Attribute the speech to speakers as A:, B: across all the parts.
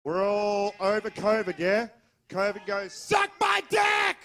A: We're all over COVID, yeah? COVID goes, suck my dick!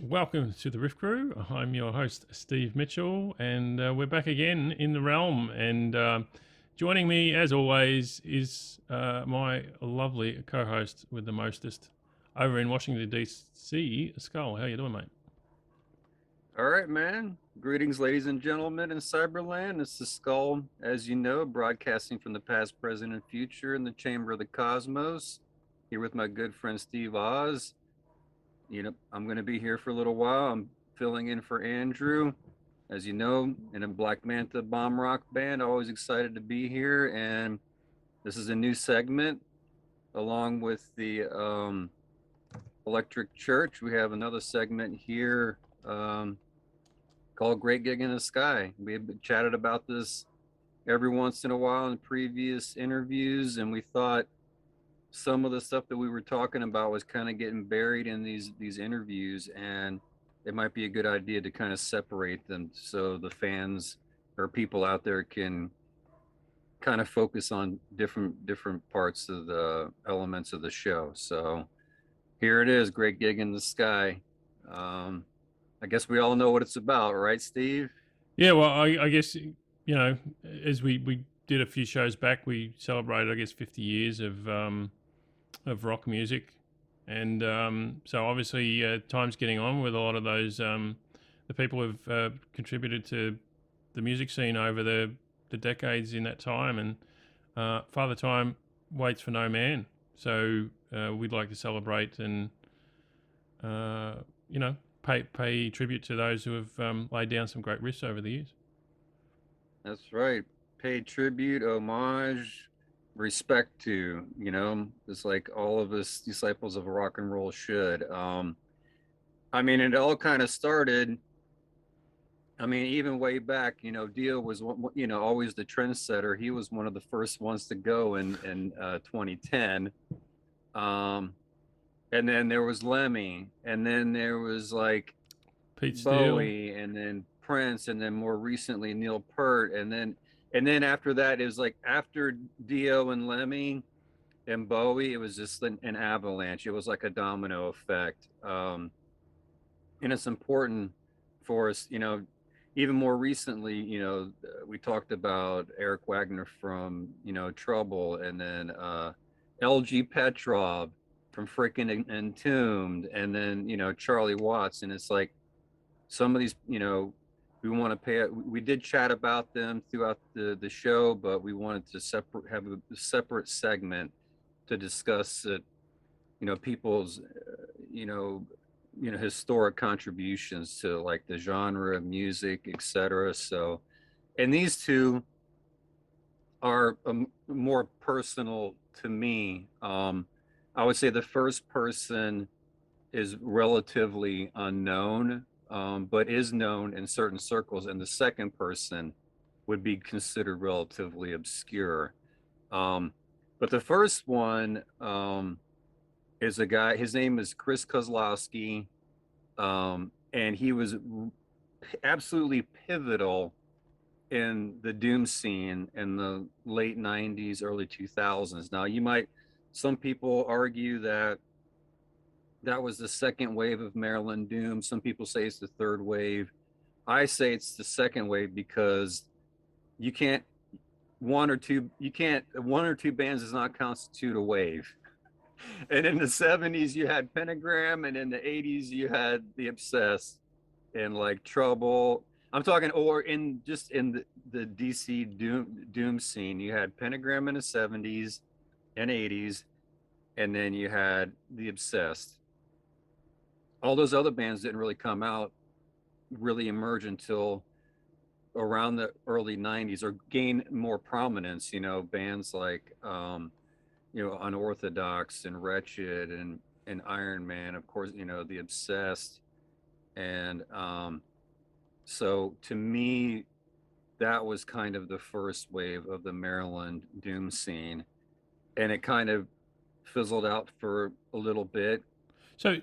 B: Welcome to the Riff Crew. I'm your host, Steve Mitchell, and we're back again in the realm. And joining me, as always, is my lovely co-host with the mostest over in Washington, D.C., Skull. How you doing, mate?
C: All right, man. Greetings, ladies and gentlemen in Cyberland. This is Skull, as you know, broadcasting from the past, present, and future in the Chamber of the Cosmos. Here with my good friend Steve Oz. I'm going to be here for a little while. I'm filling in for Andrew, as you know, in a Black Manta bomb rock band. Always excited to be here. And this is a new segment along with the Electric Church. We have another segment here. Called Great Gig in the Sky. We have chatted about this every once in a while in previous interviews, and we thought some of the stuff that we were talking about was kind of getting buried in these interviews, and it might be a good idea to kind of separate them so the fans or people out there can kind of focus on different parts of the elements of the show. So here it is, Great Gig in the Sky. I guess we all know what it's about, right, Steve?
B: Yeah, well, I guess, as we did a few shows back, we celebrated, I guess, 50 years of rock music. And so obviously time's getting on with a lot of those, the people who've contributed to the music scene over the decades in that time. And Father Time waits for no man. So we'd like to celebrate and, pay tribute to those who have laid down some great riffs over the years.
C: That's right. Pay tribute, homage, respect to, it's like all of us disciples of rock and roll should. It all kind of started, even way back, Dio was, always the trendsetter. He was one of the first ones to go in 2010. And then there was Lemmy, and then there was like
B: Pete Steele.
C: Bowie, and then Prince, and then more recently Neil Peart, and then after that it was like after Dio and Lemmy and Bowie, it was just an avalanche. It was like a domino effect, and it's important for us, even more recently, we talked about Eric Wagner from Trouble, and then LG Petrov from freaking Entombed, and then Charlie Watts, and it's like some of these, we want to pay. We did chat about them throughout the show, but we wanted to have a separate segment to discuss it. People's, historic contributions to like the genre of music, etc. So, and these two are more personal to me. I would say the first person is relatively unknown, but is known in certain circles, and the second person would be considered relatively obscure. But the first one is a guy, his name is Chris Kozlowski, and he was absolutely pivotal in the doom scene in the late 90s, early 2000s. Now, some people argue that was the second wave of Maryland doom. Some people say it's the third wave. I say it's the second wave because one or two bands does not constitute a wave. And in the 70s you had Pentagram, and in the 80s you had the Obsessed and like Trouble. I'm talking, or in the DC doom scene, you had Pentagram in the 70s and 80s, and then you had the Obsessed. All those other bands didn't really really emerge until around the early 90s, or gain more prominence, bands like Unorthodox and Wretched and Iron Man, of course, the Obsessed. And so to me, that was kind of the first wave of the Maryland doom scene, and it kind of fizzled out for a little bit.
B: So,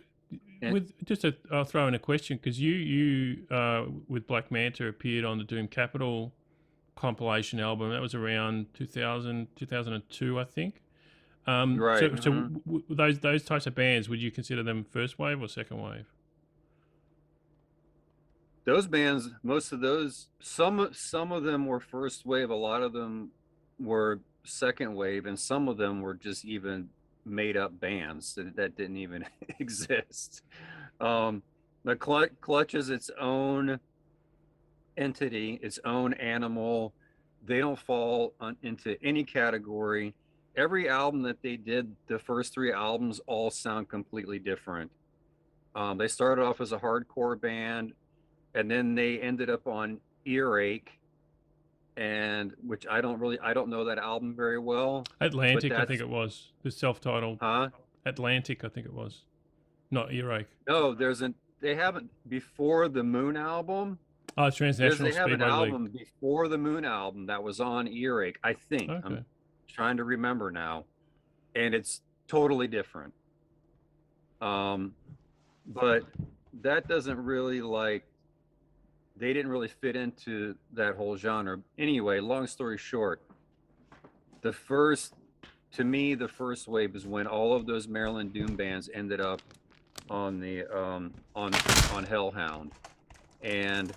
B: I'll throw in a question, because you with Black Manta appeared on the Doom Capital compilation album. That was around 2000, 2002, I think.
C: Right.
B: So those types of bands, would you consider them first wave or second wave?
C: those bands, most of those, some of them were first wave, a lot of them were second wave, and some of them were just even made up bands that didn't even exist. The Clutch is its own entity, its own animal. They don't fall into any category. Every album that they did, the first three albums all sound completely different. They started off as a hardcore band, and then they ended up on Earache, and which I don't know that album very well.
B: Atlantic, I think it was the self-titled.
C: Huh?
B: Atlantic, I think it was, not Earache.
C: No, they haven't before the Moon album.
B: Oh, Transnational
C: They have an
B: Speedway
C: album
B: League.
C: before the Moon album that was on Earache, I think.
B: Okay.
C: I'm trying to remember now, and it's totally different. But that doesn't really they didn't really fit into that whole genre. Anyway, long story short, the first wave is when all of those Maryland doom bands ended up on the on Hellhound, and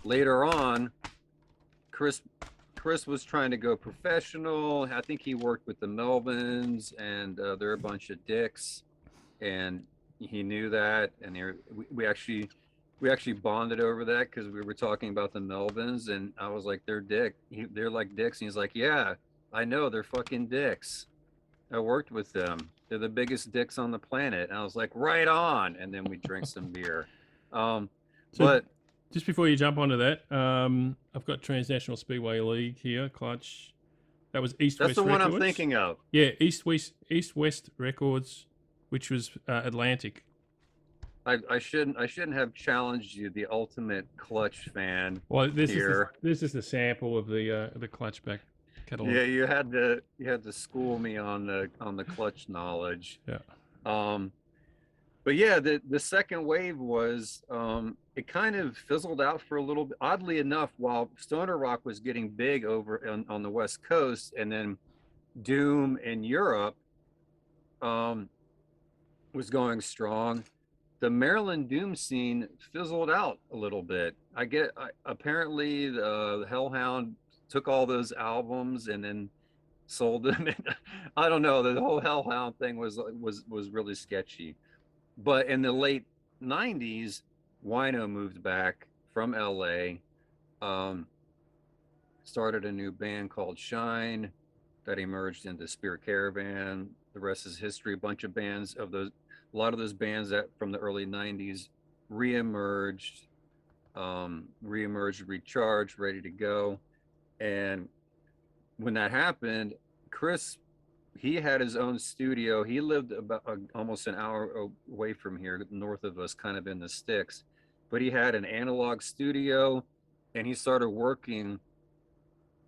C: later on, Chris was trying to go professional. I think he worked with the Melvins, and they're a bunch of dicks, and he knew that. And we actually bonded over that because we were talking about the Melvins, and I was like, they're like dicks, and he's like, yeah, I know, they're fucking dicks. I worked with them. They're the biggest dicks on the planet. And I was like, right on. And then we drank some beer. But
B: just before you jump onto that, I've got Transnational Speedway League here, Clutch. That was East West
C: that's the one
B: Records.
C: I'm thinking of.
B: Yeah, East West Records, which was Atlantic.
C: I shouldn't have challenged you, the ultimate Clutch fan.
B: Well, this is the sample of the Clutch back catalog.
C: Yeah, you had to school me on the Clutch knowledge.
B: Yeah.
C: But yeah, the second wave was it kind of fizzled out for a little bit. Oddly enough, while stoner rock was getting big over on the West Coast, and then doom in Europe was going strong, the Maryland doom scene fizzled out a little bit. Apparently the Hellhound took all those albums and then sold them. I don't know. The whole Hellhound thing was really sketchy. But in the late 90s, Wino moved back from LA, started a new band called Shine that emerged into Spirit Caravan. The rest is history. A bunch of bands a lot of those bands that from the early 90s reemerged, recharged, ready to go. And when that happened, Chris, he had his own studio. He lived about almost an hour away from here, north of us, kind of in the sticks. But he had an analog studio, and he started working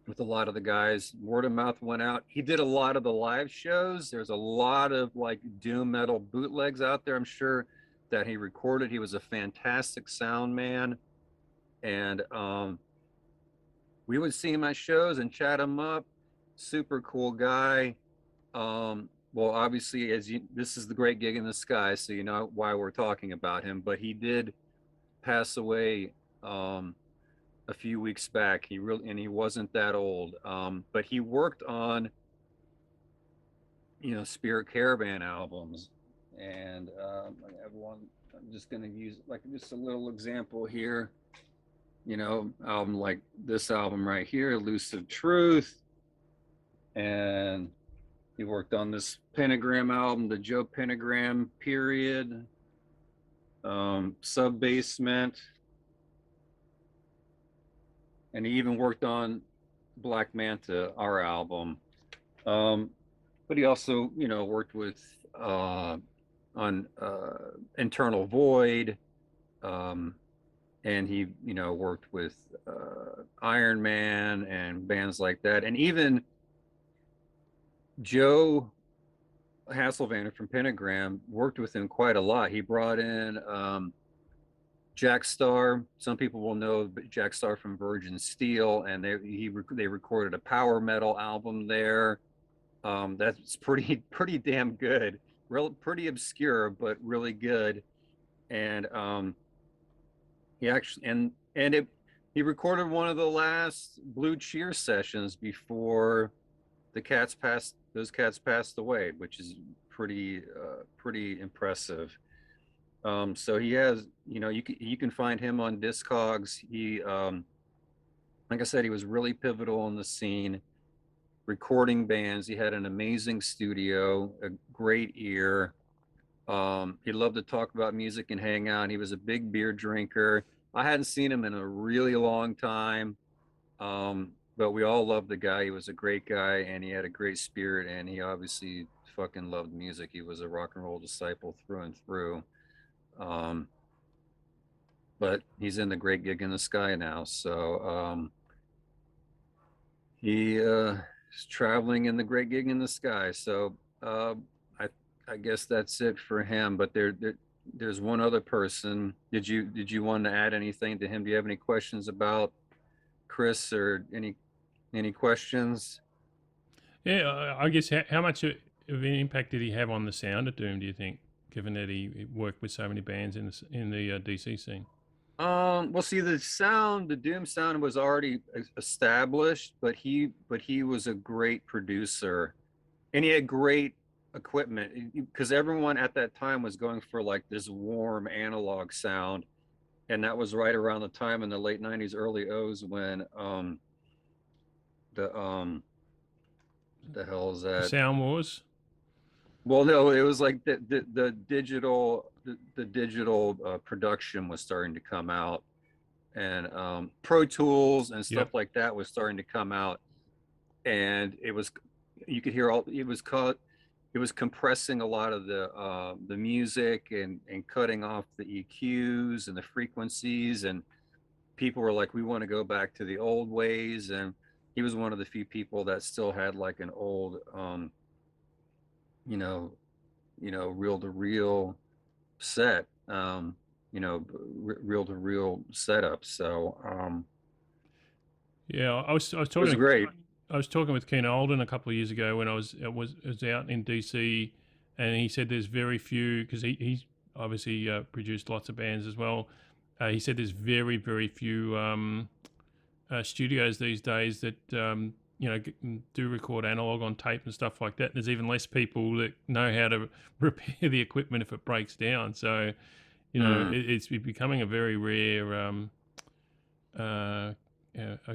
C: with a lot of the guys. Word of mouth went out. He did a lot of the live shows. There's a lot of like doom metal bootlegs out there, I'm sure, that he recorded. He was a fantastic sound man. And we would see him at shows and chat him up. Super cool guy. Well, obviously, this is the Great Gig in the Sky, so you know why we're talking about him. But he did pass away a few weeks back. He wasn't that old. But he worked on, Spirit Caravan albums, and I have one. I'm just going to use like just a little example here. Album like this album right here, Elusive Truth, and he worked on this Pentagram album, the Joe Pentagram period, Sub-Basement, and he even worked on Black Manta, our album. But he also, worked with on Internal Void, and he, worked with Iron Man and bands like that, and even Joe Hasselvander from Pentagram worked with him quite a lot. He brought in Jack Starr. Some people will know Jack Starr from Virgin Steel, and they recorded a power metal album there. That's pretty damn good. Pretty obscure, but really good. And he actually he recorded one of the last Blue Cheer sessions before those cats passed away, which is pretty impressive. So he has, you can find him on Discogs. He like I said, he was really pivotal in the scene, recording bands. He had an amazing studio, a great ear. He loved to talk about music and hang out. He was a big beer drinker. I hadn't seen him in a really long time, but we all loved the guy. He was a great guy, and he had a great spirit, and he obviously fucking loved music. He was a rock and roll disciple through and through. Um, but he's in the Great Gig in the Sky now, so he is traveling in the Great Gig in the Sky. So I I guess that's it for him. But there's one other person. Did you want to add anything to him? Do you have any questions about Chris, or any questions?
B: Yeah, I guess how much of an impact did he have on the sound of Doom? Do you think, given that he worked with so many bands in the DC scene?
C: Well, see, the Doom sound was already established, but he was a great producer, and he had great equipment, because everyone at that time was going for like this warm analog sound, and that was right around the time in the late '90s, early O's, when the what the hell is
B: The
C: that?
B: Sound Wars.
C: Well, no, it was like the digital production was starting to come out, and Pro Tools and stuff
B: Yep.
C: like that was starting to come out, and you could hear all it was compressing a lot of the music, and cutting off the EQs and the frequencies, and people were like, we want to go back to the old ways. And he was one of the few people that still had like an old you know reel to reel set, reel to reel setup. So
B: Yeah, I was
C: it was
B: talking
C: great.
B: I was talking with Keen Alden a couple of years ago when I was out in DC, and he said there's very few, because he's obviously produced lots of bands as well. He said there's very few studios these days that do record analog on tape and stuff like that. There's even less people that know how to repair the equipment if it breaks down. So
C: Mm.
B: it's becoming a very rare. I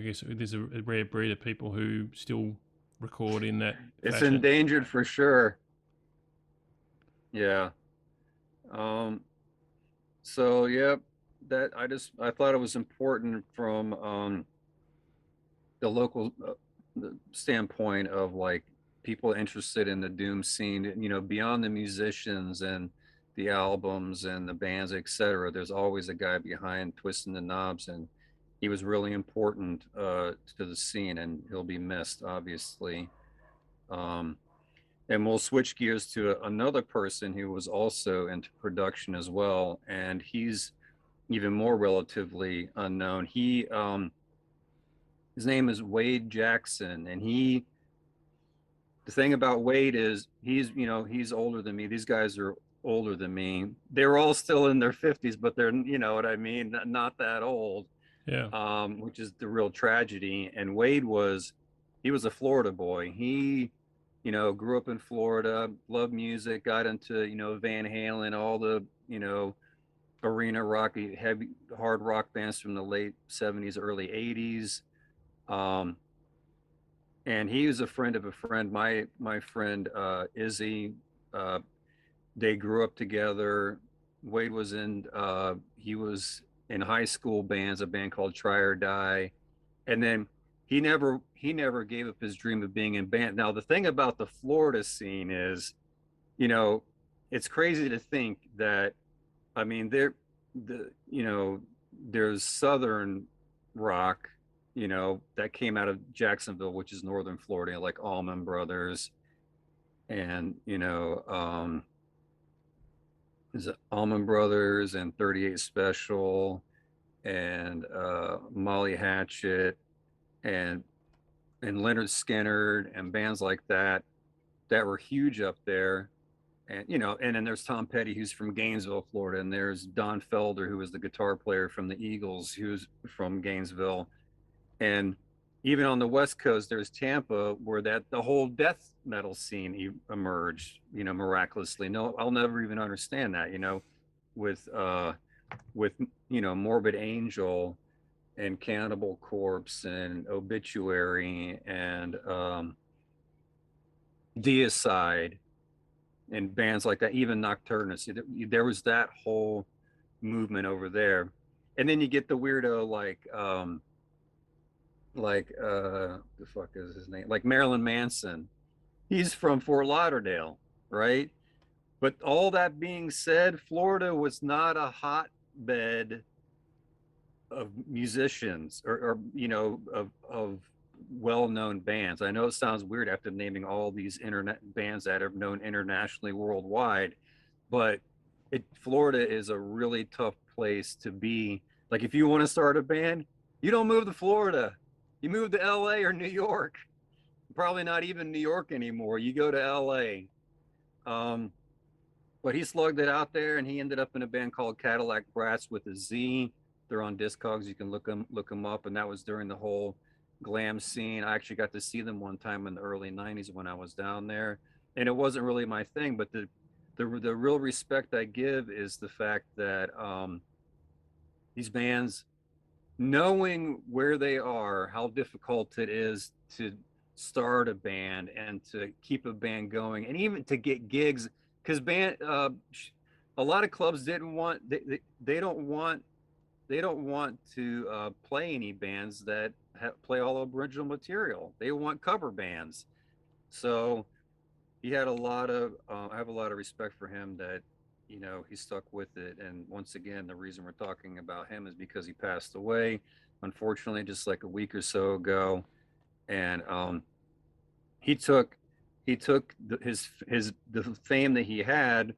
B: guess there's a rare breed of people who still record in that
C: It's
B: fashion.
C: endangered for sure. Yeah. um so yeah, that I thought it was important from the local the standpoint of like people interested in the doom scene, beyond the musicians and the albums and the bands, etc. There's always a guy behind twisting the knobs, and he was really important to the scene, and he'll be missed, obviously. um and we'll switch gears to another person who was also into production as well, and he's even more relatively unknown. His name is Wade Jackson, and the thing about Wade is he's older than me. These guys are older than me. They're all still in their 50s, but they're, you know what I mean, not that old,
B: Yeah.
C: which is the real tragedy. And Wade he was a Florida boy. He, grew up in Florida, loved music, got into, Van Halen, all the, arena rock, heavy hard rock bands from the late 70s, early 80s. Um, and he was a friend of a friend. My friend Izzy, uh, they grew up together. Wade he was in high school bands, a band called Try or Die, and then he never gave up his dream of being in band. Now the thing about the Florida scene is, you know, it's crazy to think that, I mean, there's Southern rock, that came out of Jacksonville, which is Northern Florida, like Allman Brothers, and, is it Allman Brothers and 38 Special, and Molly Hatchet, and Leonard Skinner, and bands like that were huge up there. And and then there's Tom Petty, who's from Gainesville, Florida, and there's Don Felder, who was the guitar player from the Eagles, who's from Gainesville. And even on the West Coast, there's Tampa, where that the whole death metal scene emerged, miraculously. No, I'll never even understand that, with Morbid Angel and Cannibal Corpse and Obituary and Deicide and bands like that, even Nocturnus. There was that whole movement over there. And then you get the weirdo the fuck is his name? Like Marilyn Manson. He's from Fort Lauderdale, right? But all that being said, Florida was not a hotbed of musicians or of well-known bands. I know it sounds weird after naming all these internet bands that are known internationally, worldwide, but Florida is a really tough place to be. Like, if you want to start a band, you don't move to Florida, you move to LA or New York. Probably not even New York anymore. You go to LA. But he slugged it out there, and he ended up in a band called Cadillac Bratz with a Z. They're on Discogs. You can look them up. And that was during the whole glam scene. I actually got to see them one time in the early 90s when I was down there. And it wasn't really my thing, but the real respect I give is the fact that these bands, knowing where they are, how difficult it is to start a band and to keep a band going, and even to get gigs, because a lot of clubs they don't want to play any bands that play all original material. They want cover bands. So he had I have a lot of respect for him that he stuck with it. And once again, the reason we're talking about him is because he passed away, unfortunately, just like a week or so ago. And he took the fame that he had.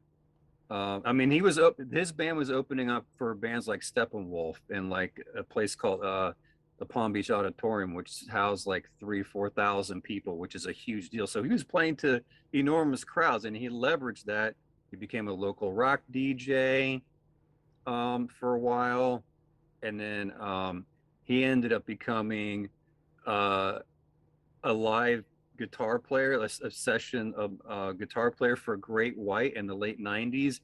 C: I mean, his band was opening up for bands like Steppenwolf in like a place called the Palm Beach Auditorium, which housed like 3,000-4,000 people, which is a huge deal. So he was playing to enormous crowds, and he leveraged that. He became a local rock DJ for a while, and then he ended up becoming a live guitar player, a session of guitar player for Great White in the late 90s.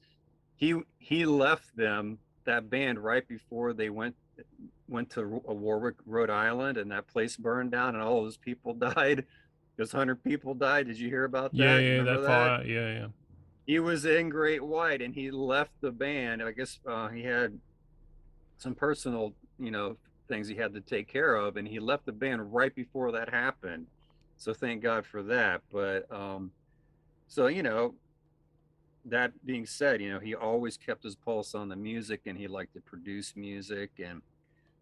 C: He left that band right before they went to Warwick, Rhode Island, and that place burned down, and all those people died. Those 100 people died. Did you hear about that?
B: Yeah,
C: Remember
B: that fire. Yeah.
C: He was in Great White, and he left the band. I guess he had some personal, things he had to take care of, and he left the band right before that happened. So thank God for that. But so that being said, he always kept his pulse on the music, and he liked to produce music,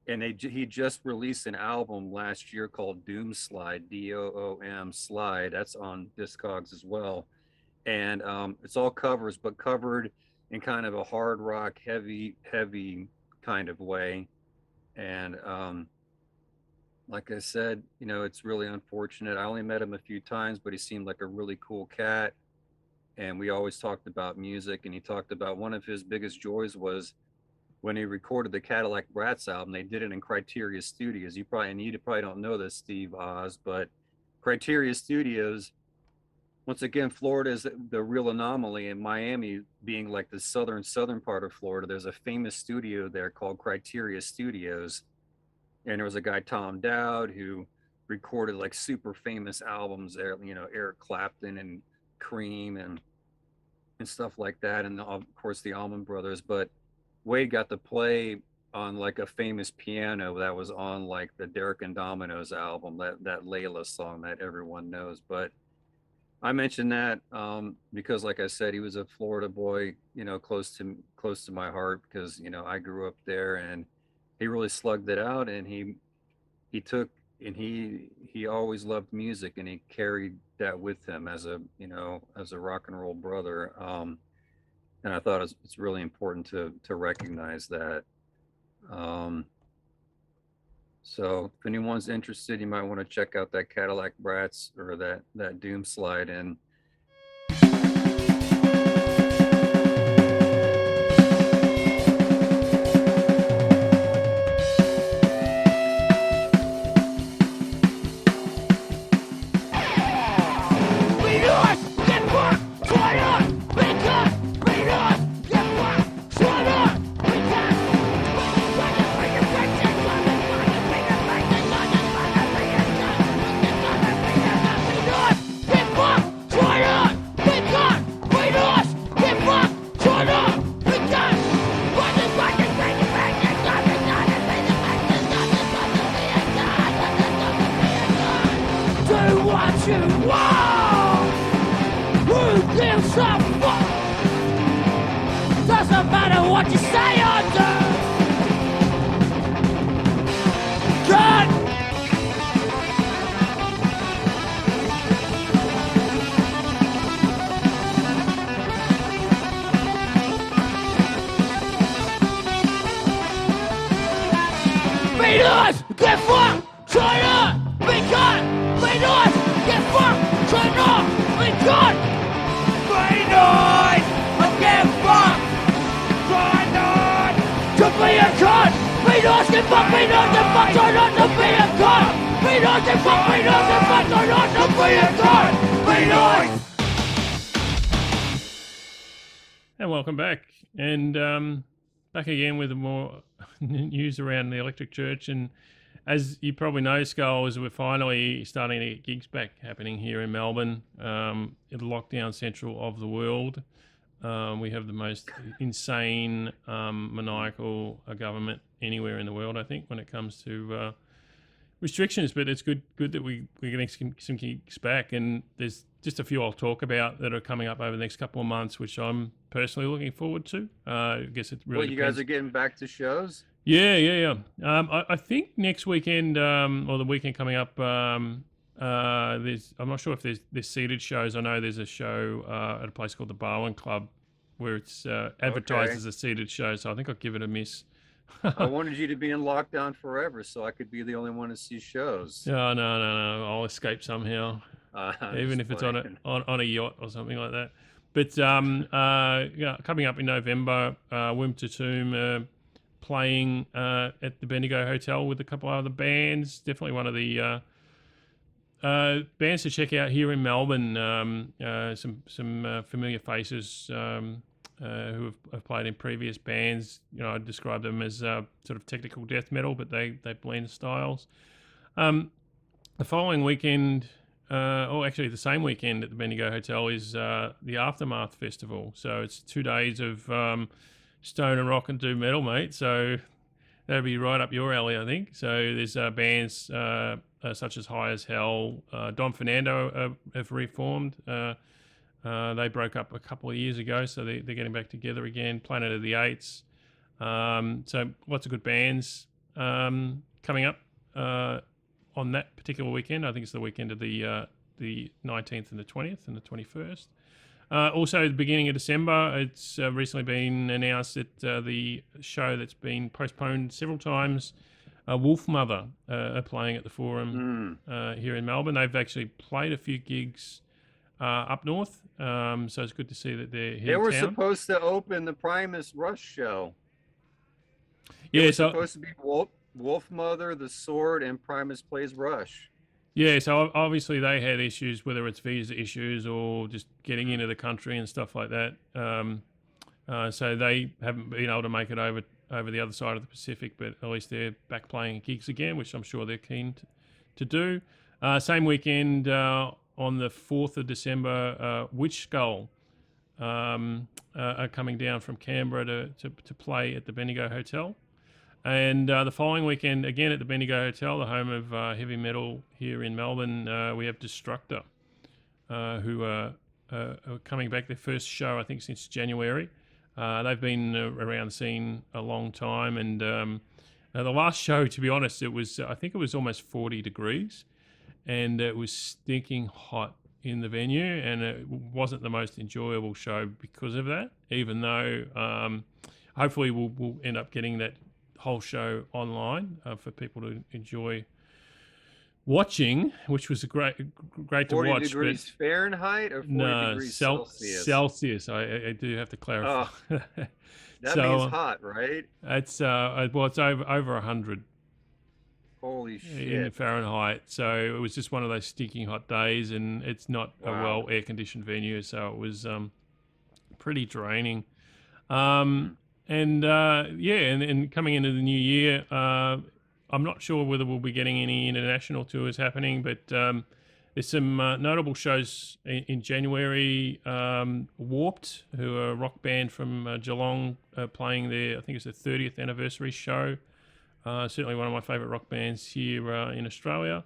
C: and he just released an album last year called Doom Slide, DOOM Slide. That's on Discogs as well. And it's all covers, but covered in kind of a hard rock, heavy kind of way. And like I said, it's really unfortunate. I only met him a few times, but he seemed like a really cool cat. And we always talked about music, and he talked about one of his biggest joys was when he recorded the Cadillac Bratz album. They did it in Criteria Studios. You probably don't know this, Steve Oz, but Criteria Studios, once again, Florida is the real anomaly, and Miami being like the southern part of Florida, there's a famous studio there called Criteria Studios. And there was a guy, Tom Dowd, who recorded like super famous albums there, Eric Clapton and Cream and stuff like that. And of course the Allman Brothers. But Wade got to play on like a famous piano that was on like the Derek and Domino's album, that Layla song that everyone knows. But I mentioned that because, like I said, he was a Florida boy, close to my heart, because I grew up there, and he really slugged it out, and he took, and he always loved music, and he carried that with him as a rock and roll brother. And I thought it's really important to recognize that. So if anyone's interested, you might want to check out that Cadillac Bratz or that Doom Slide. And
D: give a fuck? Who gives a fuck? Doesn't matter what you say or do. Cut! Be nice, get fucked, try not, be cut. Be nice, get fucked, try not, be cut. Be nice, get fucked, try not to be a cunt. Be nice, get fucked, be nice, get fucked, try not to be a cunt. Be nice, get fucked, be nice, get fucked, try not to be a cunt. Be nice.
B: And welcome back. And back again with more news around the Electric Church. And as you probably know, Skulls, we're finally starting to get gigs back happening here in Melbourne, in the lockdown central of the world. We have the most insane, maniacal government anywhere in the world, I think, when it comes to restrictions. But it's good that we're getting some gigs back. And there's just a few I'll talk about that are coming up over the next couple of months, which I'm personally looking forward to. I guess it really
C: Well, you guys are getting back to shows?
B: Yeah. I think next weekend, or the weekend coming up, I'm not sure if there's seated shows. I know there's a show at a place called the Barwon Club where it's advertised as a seated show, so I think I'll give it a miss.
C: I wanted you to be in lockdown forever so I could be the only one to see shows.
B: No. I'll escape somehow, even if it's on a yacht or something like that. But coming up in November, Womb to Tomb playing at the Bendigo Hotel with a couple of other bands. Definitely one of the bands to check out here in Melbourne. Some familiar faces who have played in previous bands. You know, I'd describe them as sort of technical death metal, but they blend styles. The following weekend, actually the same weekend at the Bendigo Hotel is the Aftermath Festival. So it's 2 days of stone and rock and doom metal, mate. So that'll be right up your alley, I think. So there's bands such as High as Hell. Don Fernando have reformed. They broke up a couple of years ago, so they're getting back together again. Planet of the Eights. So lots of good bands coming up on that particular weekend. I think it's the weekend of the 19th and the 20th and the 21st. Also, the beginning of December, it's recently been announced that the show that's been postponed several times, Wolf Mother, are playing at the Forum here in Melbourne. They've actually played a few gigs up north, so it's good to see that they're here.
C: They were
B: town.
C: supposed to open the Primus Rush show.
B: Yeah,
C: it was
B: so
C: supposed to be Wolf Mother, The Sword, and Primus Plays Rush.
B: Yeah, so obviously they had issues, whether it's visa issues or just getting into the country and stuff like that. So they haven't been able to make it over the other side of the Pacific, but at least they're back playing gigs again, which I'm sure they're keen to do. Same weekend on the 4th of December, Witch Skull are coming down from Canberra to play at the Bendigo Hotel. And the following weekend, again at the Bendigo Hotel, the home of heavy metal here in Melbourne, we have Destructor, who are coming back. Their first show, I think, since January. They've been around the scene a long time. And the last show, to be honest, I think it was almost 40 degrees. And it was stinking hot in the venue. And it wasn't the most enjoyable show because of that, even though hopefully we'll end up getting that whole show online for people to enjoy watching, which was great to
C: 40
B: watch.
C: degrees Fahrenheit or 40 degrees Celsius?
B: Celsius. I do have to clarify.
C: Oh, that means hot, right?
B: It's it's over 100.
C: Holy shit.
B: In Fahrenheit. So it was just one of those stinking hot days, and it's not a well air conditioned venue, so it was pretty draining. And coming into the new year, I'm not sure whether we'll be getting any international tours happening, but there's some notable shows in January. Warped, who are a rock band from Geelong, playing their, I think it's their 30th anniversary show. Certainly one of my favourite rock bands here in Australia.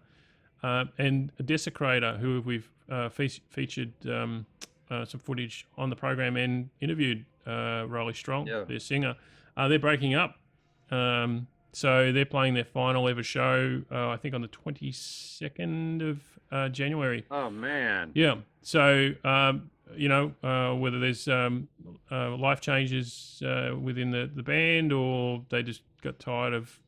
B: and Desecrator, who we've featured some footage on the program and interviewed Rolly Strong, their singer. They're breaking up. So they're playing their final ever show, I think on the 22nd of January.
C: Oh, man.
B: Yeah. So, whether there's life changes within the band, or they just got tired of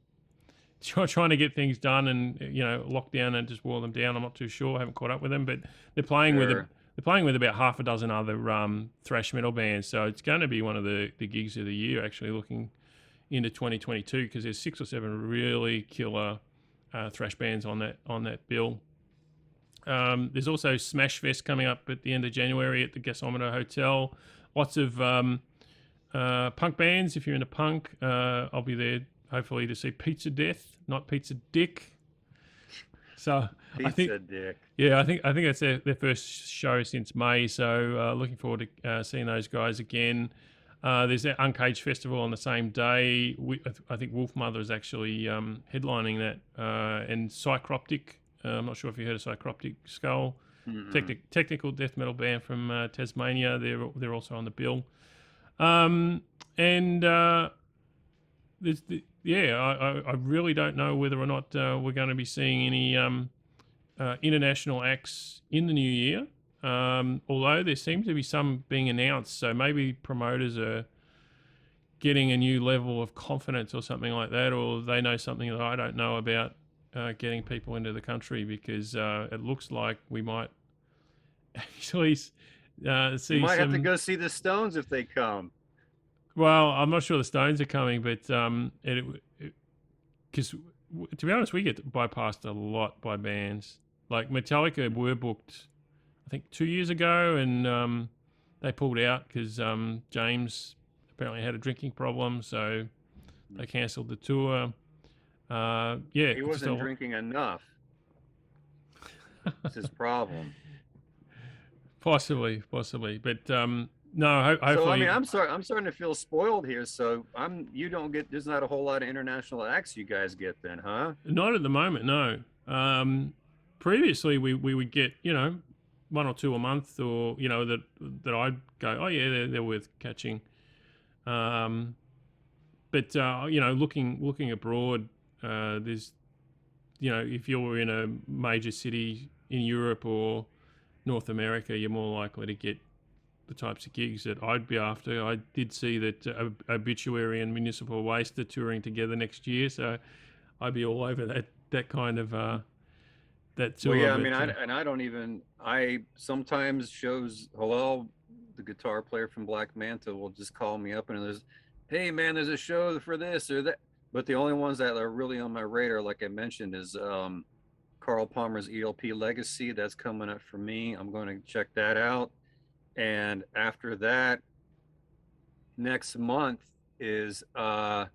B: trying to get things done and, lockdown and just wore them down. I'm not too sure. I haven't caught up with them, but they're playing they're playing with about half a dozen other thrash metal bands. So it's going to be one of the gigs of the year, actually, looking into 2022, because there's 6 or 7 really killer thrash bands on that bill. There's also Smash Fest coming up at the end of January at the Gasometer Hotel. Lots of punk bands. If you're into punk, I'll be there hopefully to see Pizza Death, not Pizza Dick. So
C: Dick.
B: Yeah, I think that's their first show since May. So looking forward to seeing those guys again. There's that Uncaged Festival on the same day. I think Wolfmother is actually headlining that, and Psychroptic. I'm not sure if you heard of Psychroptic Skull. Technical death metal band from Tasmania. They're also on the bill. I really don't know whether or not we're going to be seeing any international acts in the new year. Although there seems to be some being announced, so maybe promoters are getting a new level of confidence or something like that, or they know something that I don't know about getting people into the country, because it looks like we might actually see
C: You might have to go see the Stones if they come.
B: Well, I'm not sure the Stones are coming, but because to be honest, we get bypassed a lot by bands. Like Metallica were booked, I think 2 years ago, and they pulled out because James apparently had a drinking problem, so they cancelled the tour.
C: He wasn't drinking enough. That's his problem.
B: Possibly, but no. Hopefully.
C: So I mean, I'm starting to feel spoiled here. So you don't get. There's not a whole lot of international acts you guys get then, huh?
B: Not at the moment, no. Previously, we would get 1 or 2 a month, or that I'd go, oh yeah, they're worth catching. But looking abroad, there's if you're in a major city in Europe or North America, you're more likely to get the types of gigs that I'd be after. I did see that Obituary and Municipal Waste are touring together next year, so I'd be all over that kind of that tour.
C: Well, yeah, I mean, I sometimes shows Halal, the guitar player from Black Manta, will just call me up and there's, hey man, there's a show for this or that. But the only ones that are really on my radar, like I mentioned, is Carl Palmer's ELP Legacy. That's coming up for me. I'm going to check that out. And after that, next month is Gwar.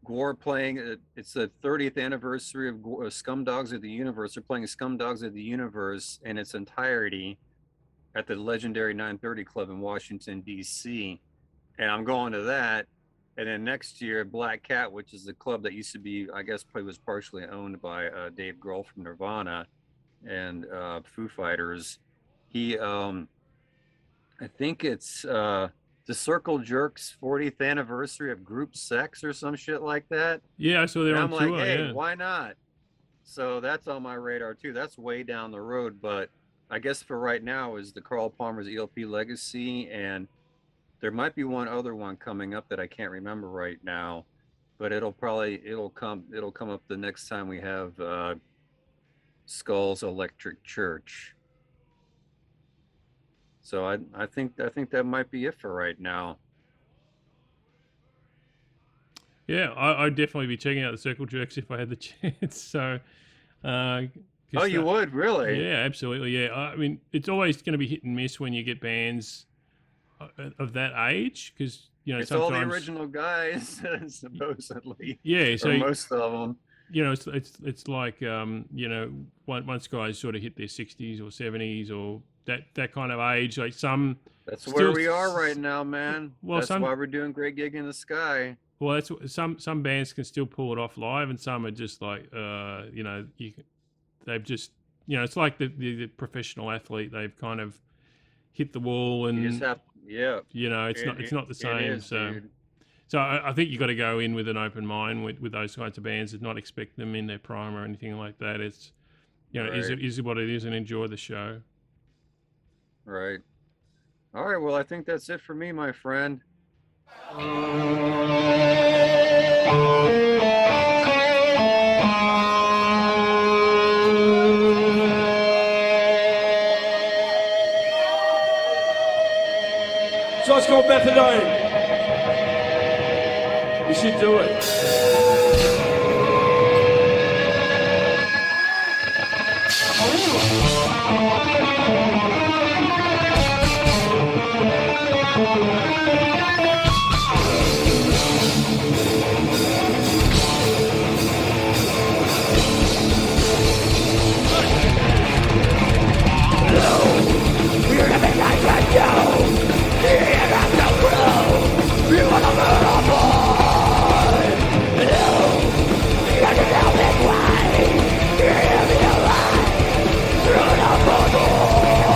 C: Gwar playing, it's the 30th anniversary of Scumdogs of the Universe. They're playing Scumdogs of the Universe in its entirety at the legendary 930 Club in Washington, D.C. And I'm going to that. And then next year, Black Cat, which is the club that used to be, I guess, was partially owned by Dave Grohl from Nirvana and Foo Fighters. He, I think it's the Circle Jerks 40th anniversary of Group Sex or some shit like that.
B: Yeah, so they're on tour. I'm like,
C: hey, why not? So that's on my radar too. That's way down the road, but I guess for right now is the Carl Palmer's ELP Legacy, and there might be one other one coming up that I can't remember right now, but it'll come up the next time we have Skull's Electric Church. So I think that might be it for right now.
B: Yeah, I'd definitely be checking out the Circle Jerks if I had the chance. So,
C: you would really?
B: Yeah, absolutely. Yeah, I mean, it's always going to be hit and miss when you get bands of that age, because
C: it's
B: sometimes
C: all the original guys supposedly.
B: Yeah, so
C: most of them.
B: It's like once guys sort of hit their 60s or 70s or that kind of age, like some.
C: That's where we are right now, man. Well, that's why we're doing Great Gig in the Sky.
B: Well, that's some bands can still pull it off live, and some are just like, they've just, it's like the professional athlete. They've kind of hit the wall, and
C: You just have, yeah.
B: it's not the same.
C: It is,
B: so,
C: dude.
B: so I think you got to go in with an open mind with those kinds of bands, and not expect them in their prime or anything like that. It's, is it what it is, and enjoy the show.
C: Right. All right. Well, I think that's it for me, my friend.
E: So it's called Methadone. You should do it.
D: Through the bubble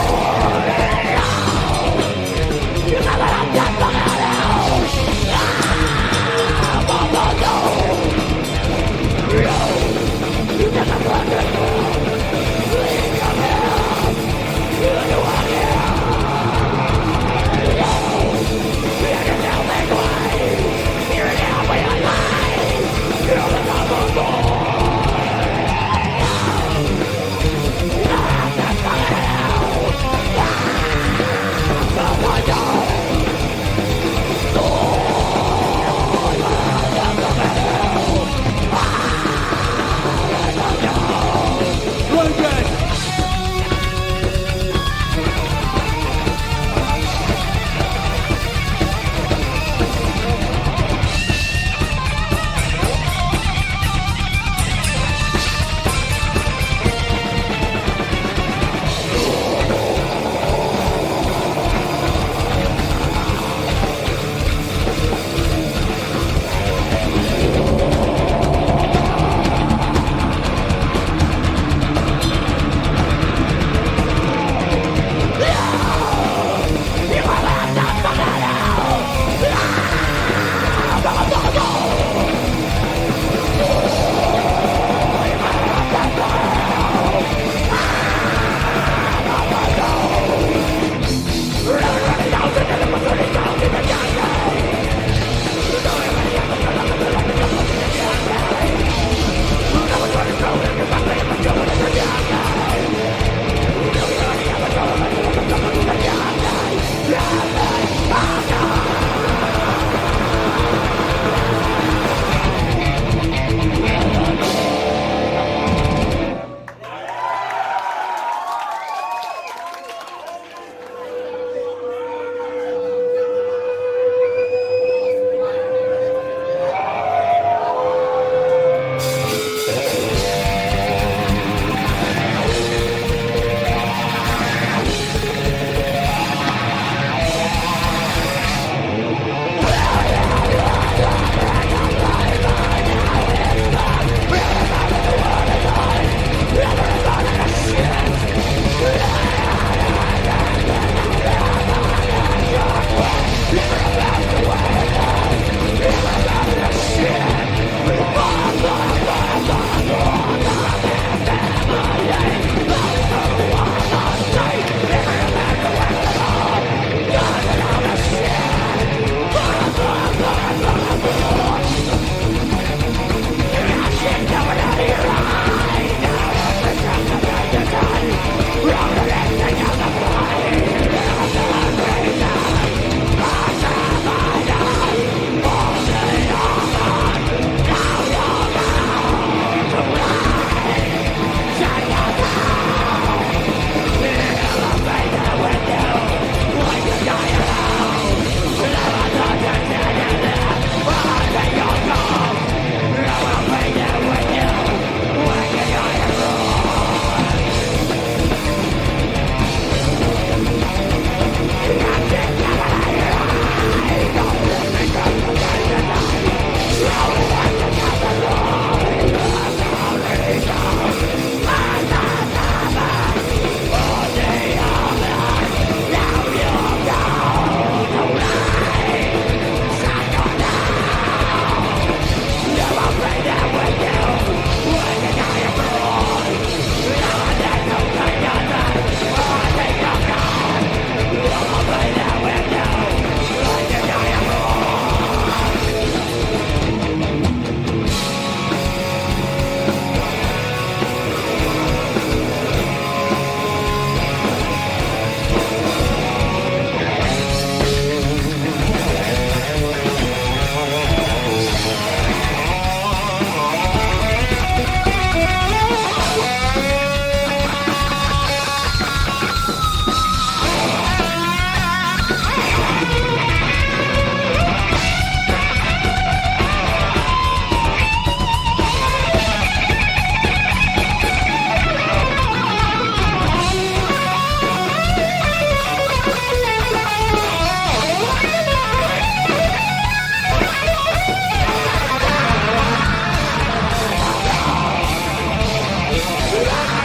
D: Yeah!